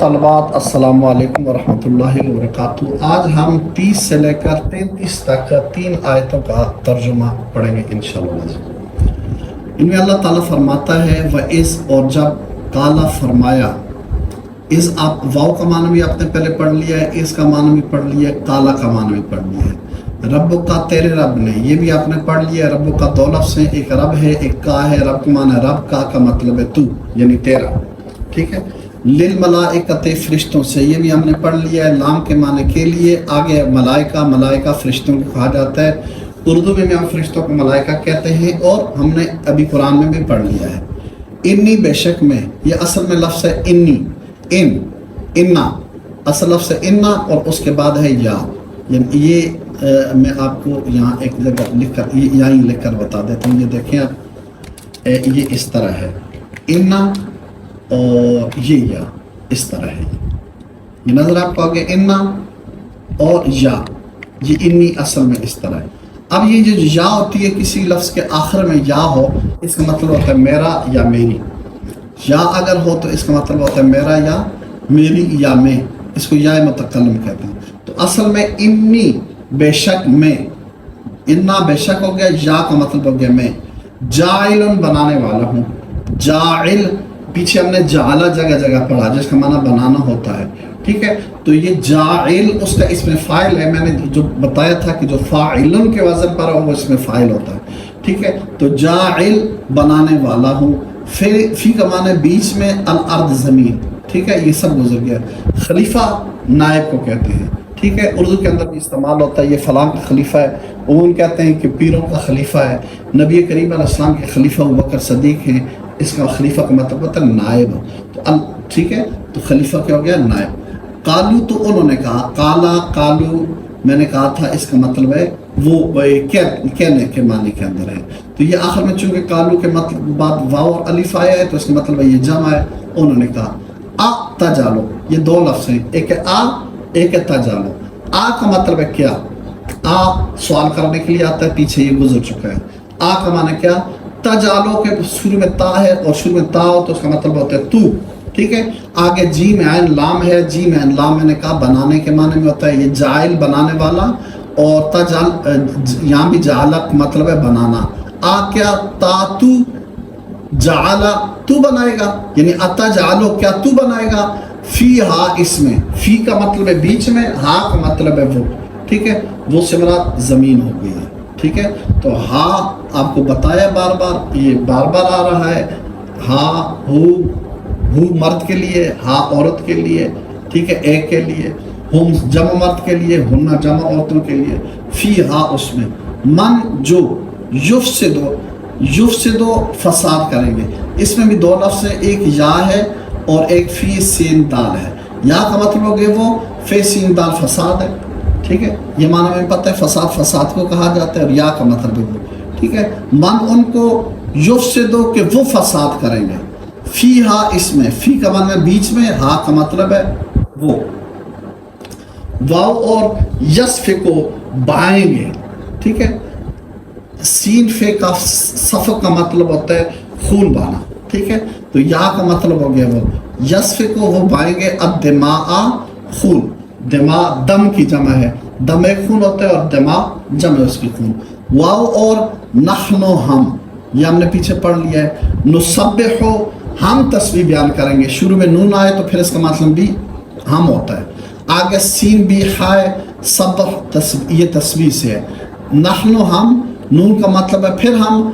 طلبات السلام علیکم ورحمۃ اللہ وبرکاتہ۔ آج ہم 30 سے لے کر 33 تک 3 آیتوں کا ترجمہ پڑھیں گے انشاءاللہ۔ ان میں اللہ تعالیٰ فرماتا ہے وَإِذْ، اور جب، قَالَ فرمایا، اس آپ واو کا معنی بھی آپ نے پہلے پڑھ لیا ہے، اس کا معنی بھی پڑھ لیا ہے، قَالَ کا معنی بھی پڑھ لیا ہے۔ رب کا، تیرے رب نے، یہ بھی آپ نے پڑھ لیا ہے۔ رب کا 2 لفظ ہیں، ایک رب ہے ایک کا ہے۔ رب کا معنی رب، کا مطلب ہے تو، یعنی تیرا، ٹھیک ہے۔ للملائکۃ، فرشتوں سے، یہ بھی ہم نے پڑھ لیا ہے، لام کے معنی کے لیے۔ آگے ملائکہ، ملائکہ فرشتوں کو کہا جاتا ہے، اردو میں ہم فرشتوں کو ملائکہ کہتے ہیں، اور ہم نے ابھی قرآن میں بھی پڑھ لیا ہے۔ انی، بے شک میں، یہ اصل میں لفظ ہے انی، انا، اصل لفظ ہے انا، اور اس کے بعد ہے یا، یعنی یہ میں آپ کو یہاں ایک جگہ لکھ کر، یہاں لکھ کر بتا دیتا ہوں۔ یہ دیکھیں آپ، یہ اس طرح ہے انا، اور یہ یا اس طرح ہے، یہ نظر آپ کو آگے انا اور یا، یہ انی اصل میں اس طرح ہے۔ اب یہ جو یا ہوتی ہے کسی لفظ کے آخر میں یا ہو، اس کا مطلب ہوتا ہے میرا یا میری۔ یا اگر ہو تو اس کا مطلب ہوتا ہے میرا یا میری یا میں، اس کو یا متکلم کہتے ہیں۔ تو اصل میں انی، بے شک میں، انا بے شک ہو گیا، یا کا مطلب ہو گیا میں، جاعل بنانے والا ہوں۔ جاعل، پیچھے ہم نے جعلہ جگہ جگہ پڑھا جس کا معنی بنانا ہوتا ہے، ٹھیک ہے۔ تو یہ جاعل اس کا اس میں فاعل ہے، میں نے جو بتایا تھا کہ جو فاعلن کے وزن پر ہو وہ اس میں فاعل ہوتا ہے، ٹھیک ہے۔ تو جاعل، بنانے والا ہوں۔ فی کا معنی بیچ میں، الارض زمین، ٹھیک ہے، یہ سب گزر گیا۔ خلیفہ نائب کو کہتے ہیں، ٹھیک ہے، اردو کے اندر بھی استعمال ہوتا ہے، یہ فلاں کا خلیفہ ہے۔ عموماً کہتے ہیں کہ پیروں کا خلیفہ ہے۔ نبی کریم علیہ السلام کے خلیفہ ابوبکر صدیق ہیں، اس کا خلیفہ کا مطلب ہوتا ہے نائب، تو ٹھیک ہے، تو خلیفہ کیا ہو گیا؟ نائب۔ قالو، تو انہوں نے کہا، قالا، قالو، میں نے کہا تھا اس کا مطلب ہے وہ کہنے کے معنی کے اندر ہے۔ تو یہ آخر میں چونکہ قالو کے مطلب بعد واو اور الف آیا ہے تو اس کا مطلب ہے یہ جمع ہے۔ انہوں نے کہا تجالو، یہ 2 لفظ ہیں، ایک ہے ایک ہے تجالو۔ کا مطلب ہے کیا؟ سوال کرنے کے لیے آتا ہے، پیچھے یہ گزر چکا ہے۔ کا معنی کیا؟ تجالو کے شروع میں تا ہے، اور شروع میں تا ہو تو اس کا مطلب ہوتا ہے تو، ٹھیک ہے۔ آگے جیم عین لام ہے، جیم عین لام میں نے کہا بنانے کے معنی میں ہوتا ہے، یہ جائل بنانے والا، اور تجال یہاں بھی جعلہ مطلب ہے بنانا۔ کیا؟ تا تو، جعلہ تو بنائے گا، یعنی اتجعلو، کیا تو بنائے گا؟ فی ہا، اس میں، فی کا مطلب ہے بیچ میں، ہا کا مطلب ہے وہ، ٹھیک ہے، وہ سے مراد زمین ہو گئی ہے، ٹھیک ہے۔ تو ہا آپ کو بتایا بار بار، یہ بار بار آ رہا ہے، ہا، ہو مرد کے لیے، ہا عورت کے لیے، ٹھیک ہے، ایک کے لیے، ہم جمع مرد کے لیے، ہننا جمع عورتوں کے لیے، فی ہا اس میں، من جو، یفسدو فساد کریں گے۔ اس میں بھی 2 لفظ ہیں، ایک یا ہے اور ایک فی سین دال ہے۔ یا کا مطلب ہو گیا وہ، فی سین دال فساد ہے، ٹھیک ہے، یہ معنی میں پتہ ہے، فساد کو کہا جاتا ہے، اور یا کا مطلب ہے وہ، ٹھیک ہے۔ من ان کو، یفسدو کہ وہ فساد کریں گے، فی ہا اس میں، فی کا معنی بیچ میں، ہا کا مطلب ہے وہ، واو اور یسفکو بائیں گے، ٹھیک ہے۔ سین فے کا صفق کا مطلب ہوتا ہے خون بہانا، ٹھیک ہے، تو یا کا مطلب ہو گیا وہ، یسفکو وہ بائیں گے، الدماء خون، دماء دم کی جمع ہے، دم ایک خون ہوتا ہے اور دماء جمع اس کی خون۔ واو اور نحنو ہم، یہ ہم نے پیچھے پڑھ لیا ہے۔ نسبحو، ہم تسبیح بیان کریں گے، شروع میں نون آئے تو پھر اس کا مطلب بھی ہم ہوتا ہے۔ آگے سین بھی ہائے، سبح یہ تسبیح سے ہے۔ نحنو ہم، نون کا مطلب ہے پھر ہم،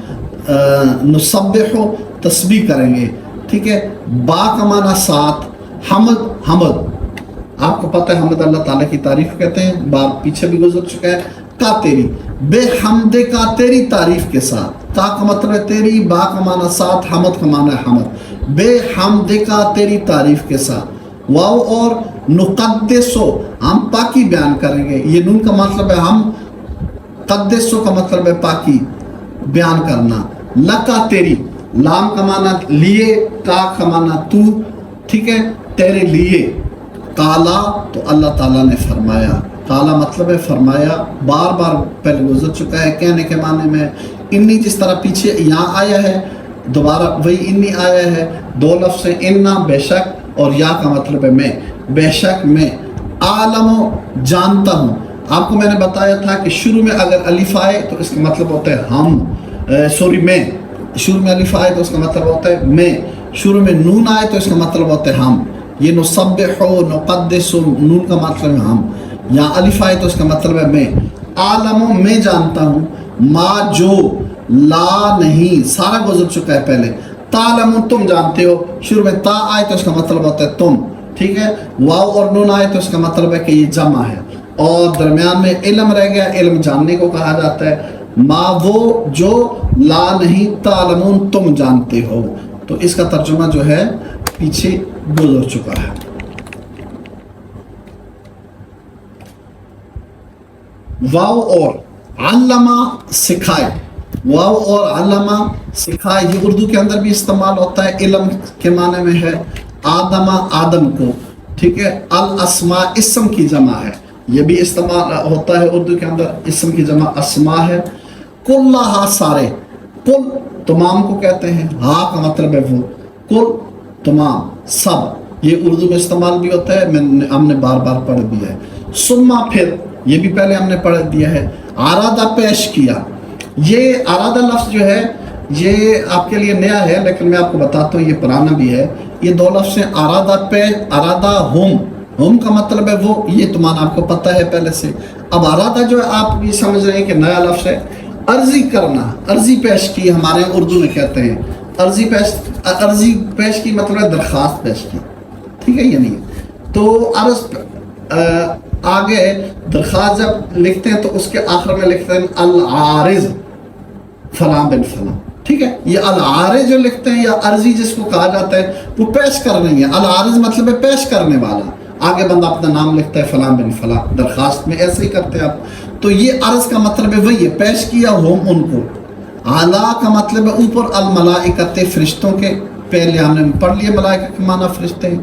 نسبحو تسبیح کریں گے، ٹھیک ہے۔ با کا معنی ساتھ، حمد آپ کو پتہ ہے، حمد اللہ تعالیٰ کی تعریف کہتے ہیں، بار پیچھے بھی گزر چکا ہے۔ کا تیری، بے حمد کا، تیری تعریف کے ساتھ، تا کا مطلب ہے تیری، با کا معنی ساتھ، حمد کا معنی ہے حمد، بے حمد کا، تیری تعریف کے ساتھ۔ واو اور نقدسو، ہم پاکی بیان کریں گے، یہ نون کا مطلب ہے ہم، قدسو کا مطلب ہے پاکی بیان کرنا۔ لکا تیری، لام کا معنی لیے، کا کا معنی تو، ٹھیک ہے، تیرے لیے۔ کالا، تو اللہ تعالیٰ نے فرمایا، کالا مطلب ہے فرمایا، بار بار پہلے گزر چکا ہے کہنے کے معنی میں۔ انی جس طرح پیچھے یہاں آیا ہے، دوبارہ وہی انی آیا ہے، 2 لفظ ہیں، انا بے شک، اور یا کا مطلب ہے میں، بے شک میں عالم جانتا ہوں۔ آپ کو میں نے بتایا تھا کہ شروع میں اگر الف آئے تو اس کا مطلب ہوتا ہے ہم، میں، شروع میں الف آئے تو اس کا مطلب ہوتا ہے میں، شروع میں نون آئے تو اس کا مطلب ہوتا ہے ہم، یہ نسبح نقدس، نون کا مطلب ہے ہم، یا الف آئے تو اس کا مطلب ہے میں، عالم میں جانتا ہوں، ما جو، لا نہیں سارا گزر چکا ہے پہلے، تعلمون تم جانتے ہو، شروع میں تا آئے تو اس کا مطلب ہوتا ہے تم، ٹھیک ہے، واو اور نون آئے تو اس کا مطلب ہے کہ یہ جمع ہے، اور درمیان میں علم رہ گیا، علم جاننے کو کہا جاتا ہے، ما وہ جو، لا نہیں، تعلمون تم جانتے ہو، تو اس کا ترجمہ جو ہے پیچھے گزر چکا ہے۔ واو اور علامہ سکھائے، واو اور علامہ سکھائے، یہ اردو کے اندر بھی استعمال ہوتا ہے، علم کے معنی میں ہے، آدم آدم کو، ٹھیک ہے، الاسماء اسم کی جمع ہے، یہ بھی استعمال ہوتا ہے اردو کے اندر، اسم کی جمع اسماء ہے، کلہا سارے، کل تمام کو کہتے ہیں، ہا کا مطلب ہے وہ، کل تمام سب، یہ اردو میں استعمال بھی ہوتا ہے، ہم نے بار بار پڑھ دیا ہے، سما پھر، یہ بھی پہلے ہم نے پڑھ دیا ہے، ارادہ پیش کیا، یہ ارادہ لفظ جو ہے یہ آپ کے لیے نیا ہے لیکن میں آپ کو بتاتا ہوں یہ پرانا بھی ہے، یہ دو لفظ ہیں، ارادہ پیش، ارادہ ہم کا مطلب ہے وہ، یہ تمہارا آپ کو پتہ ہے پہلے سے، اب ارادہ جو ہے آپ یہ سمجھ رہے ہیں کہ نیا لفظ ہے، عرضی کرنا، عرضی پیش کی ہمارے اردو میں کہتے ہیں، عرضی پیش کی مطلب ہے درخواست پیش کی، ٹھیک ہے، یہ نہیں تو عرض آگے درخواست جب لکھتے ہیں تو اس کے آخر میں لکھتے ہیں العارض فلاں بن فلاں، ٹھیک ہے، یہ العارض جو لکھتے ہیں یا عرضی جس کو کہا جاتا ہے وہ پیش کرنا ہی ہے، العارض مطلب ہے پیش کرنے والا، آگے بندہ اپنا نام لکھتا ہے فلاں بن فلاں، درخواست میں ایسے ہی کرتے ہیں آپ، تو یہ عرض کا مطلب ہے وہی ہے، پیش کیا ہم ان کو، اعلیٰ کا مطلب ہے اوپر، الملائکۃ فرشتوں کے، پہلے ہم نے پڑھ لیے ملائکہ کے معنی فرشتے ہیں،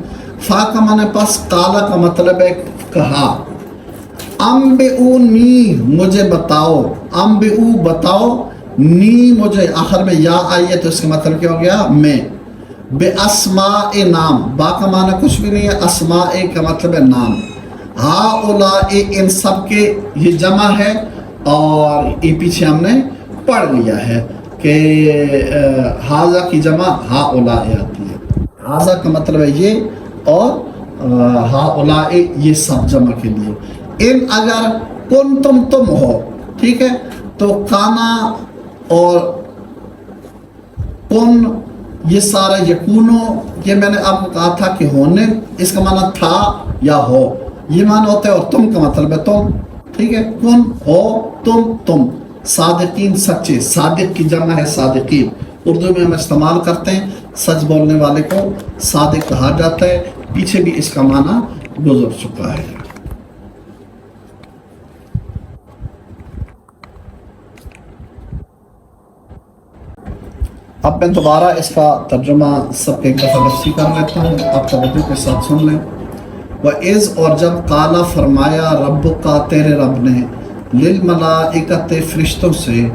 فا کا معنی پس، قالا کا مطلب ہے کہا، انبئونی مجھے بتاؤ، انبئو بتاؤ، نی مجھے، آخر میں یا آئی ہے تو اس کا مطلب کیا ہو گیا میں، بے اسماء نام، با کا معنی کچھ بھی نہیں ہے، اسماء کا مطلب ہے نام، ہؤلاء ان سب کے، یہ جمع ہے اور یہ پیچھے ہم نے پڑھ لیا ہے کہ ہاذا کی جمع ہؤلاء آتی ہے، ہاذا کا مطلب ہے یہ، اور ہؤلاء یہ سب جمع کے لیے، ان اگر کن تم ہو، ٹھیک ہے، تو کانا اور کن یہ سارا، یکونو یہ میں نے آپ کو کہا تھا کہ ہونے، اس کا معنی تھا یا ہو، یہ معنی ہوتا ہے، اور تم کا مطلب ہے تم، ٹھیک ہے، کن ہو تم، صادقین سچے، صادق کی جمع ہے صادقین، اردو میں ہم استعمال کرتے ہیں، سچ بولنے والے کو صادق کہا جاتا ہے، پیچھے بھی اس کا معنی گزر چکا ہے۔ اب میں دوبارہ اس کا ترجمہ سب کے ایک دفعہ لفظی کر لیتا ہوں، آپ توجہ کے ساتھ سن لیں۔ وَإِذْ اور جب قالا فرمایا ربک تیرے رب نے، للملائکۃ فرشتوں سے،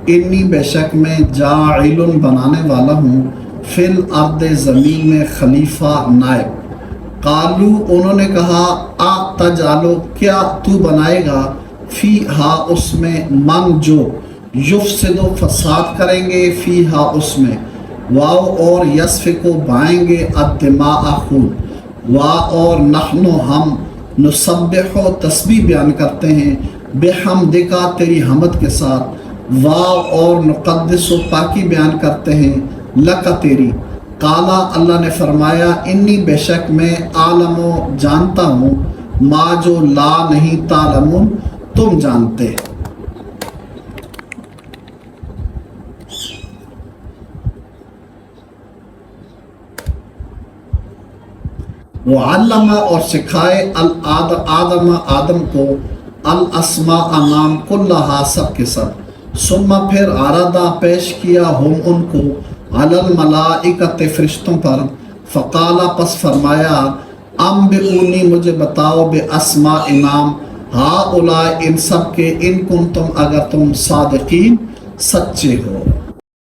انی بے شک میں جاعل بنانے والا ہوں، فی الارض زمین میں خلیفہ نائب، قالو انہوں نے کہا تجعلو کیا تو بنائے گا، فیہا اس میں، من جو، یفسدو فساد کریں گے، فیہا اس میں، واو اور یسفکو بہائیں گے، الدماء خون، وا اور نحنو ہم، نسبحو تسبیح بیان کرتے ہیں، بحمدکا تیری حمد کے ساتھ، واو اور نقدسو پاکی بیان کرتے ہیں، لکا تیری، قالا اللہ نے فرمایا، انی بے شک میں عالمو جانتا ہوں، ما جو لا نہیں تعلمون تم جانتے۔ وعلم اور سکھائے آدم کو، الاسماء نام، کلہا سب کے سب، ثم پھر عرضہ پیش کیا ہم ان کو، علی الملائکۃ فرشتوں پر، فقالا پس فرمایا، انبئونی مجھے بتاؤ، باسماء نام، ہؤلاء ان سب کے، ان کنتم اگر تم صادقین سچے ہو۔